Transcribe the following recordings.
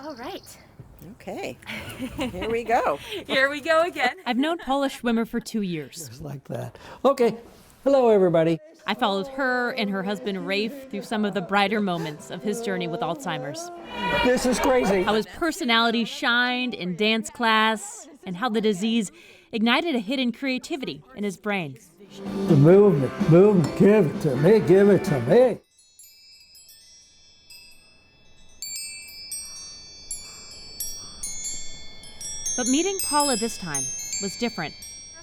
All right. Okay, here we go. Here we go again. I've known Paula Schwimmer for 2 years. Just like that. Okay, hello everybody. I followed her and her husband Rafe through some of the brighter moments of his journey with Alzheimer's. This is crazy. How his personality shined in dance class and how the disease ignited a hidden creativity in his brain. The movement, give it to me, give it to me. But meeting Paula this time was different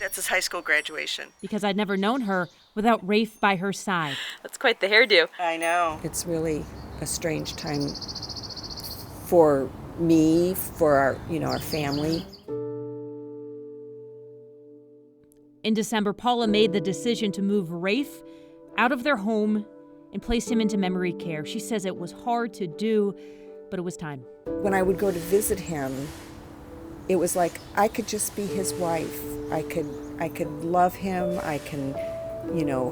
That's his high school graduation. because I'd never known her without Rafe by her side. That's quite the hairdo. I know. It's really a strange time for me, for our family. In December, Paula made the decision to move Rafe out of their home and place him into memory care. She says it was hard to do, but it was time. When I would go to visit him, it was like I could just be his wife. I could love him. I can,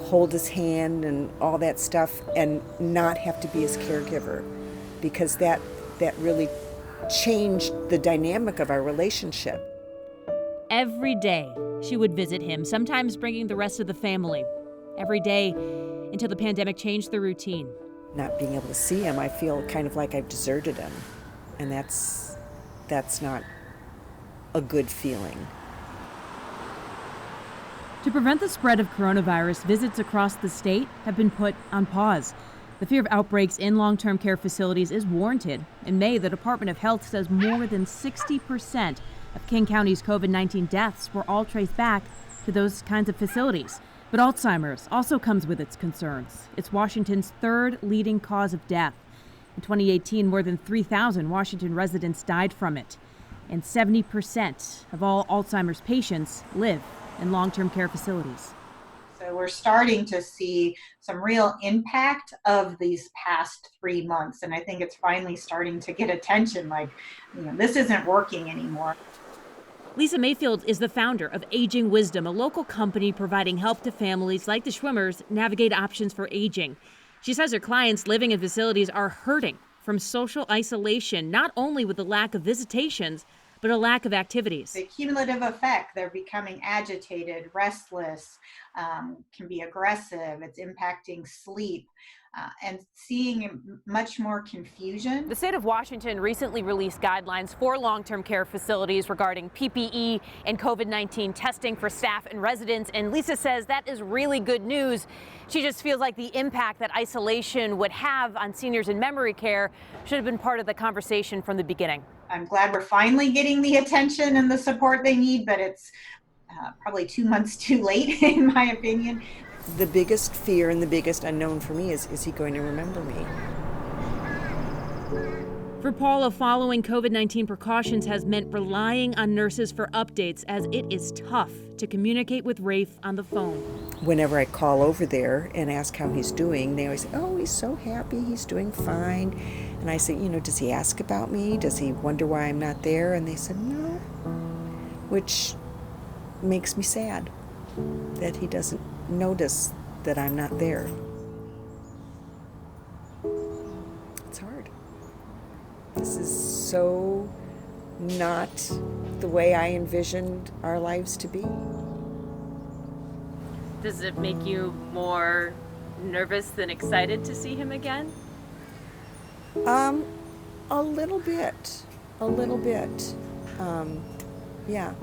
hold his hand and all that stuff and not have to be his caregiver, because that really changed the dynamic of our relationship. Every day, she would visit him, sometimes bringing the rest of the family. Every day until the pandemic changed the routine. Not being able to see him, I feel kind of like I've deserted him, and that's not a good feeling. To prevent the spread of coronavirus, visits across the state have been put on pause. The fear of outbreaks in long-term care facilities is warranted. In May, the Department of Health says more than 60% of King County's COVID-19 deaths were all traced back to those kinds of facilities. But Alzheimer's also comes with its concerns. It's Washington's third leading cause of death. In 2018, more than 3,000 Washington residents died from it. And 70% of all Alzheimer's patients live in long-term care facilities. So we're starting to see some real impact of these past 3 months. And I think it's finally starting to get attention, like, this isn't working anymore. Lisa Mayfield is the founder of Aging Wisdom, a local company providing help to families like the Schwimmers navigate options for aging. She says her clients living in facilities are hurting from social isolation, not only with the lack of visitations, but a lack of activities. The cumulative effect, they're becoming agitated, restless, can be aggressive. It's impacting sleep and seeing much more confusion. The state of Washington recently released guidelines for long-term care facilities regarding PPE and COVID-19 testing for staff and residents. And Lisa says that is really good news. She just feels like the impact that isolation would have on seniors in memory care should have been part of the conversation from the beginning. I'm glad we're finally getting the attention and the support they need, but it's probably 2 months too late, in my opinion. The biggest fear and the biggest unknown for me is he going to remember me? For Paula, following COVID-19 precautions has meant relying on nurses for updates, as it is tough to communicate with Rafe on the phone. Whenever I call over there and ask how he's doing, they always say, oh, he's so happy, he's doing fine. And I say, does he ask about me? Does he wonder why I'm not there? And they said, no, which makes me sad that he doesn't notice that I'm not there. It's hard. This is so not the way I envisioned our lives to be. Does it make you more nervous than excited to see him again? A little bit. Yeah.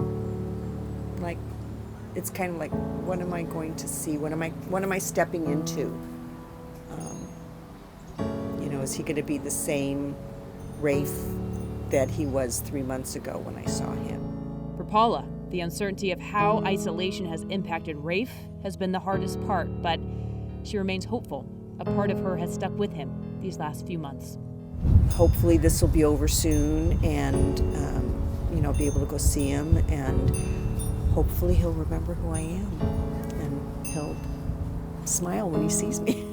Like, it's kind of like, what am I going to see? What am I stepping into? Is he going to be the same Rafe that he was 3 months ago when I saw him? For Paula, the uncertainty of how isolation has impacted Rafe has been the hardest part, but she remains hopeful. A part of her has stuck with him these last few months. Hopefully this will be over soon, and be able to go see him, and hopefully he'll remember who I am, and he'll smile when he sees me.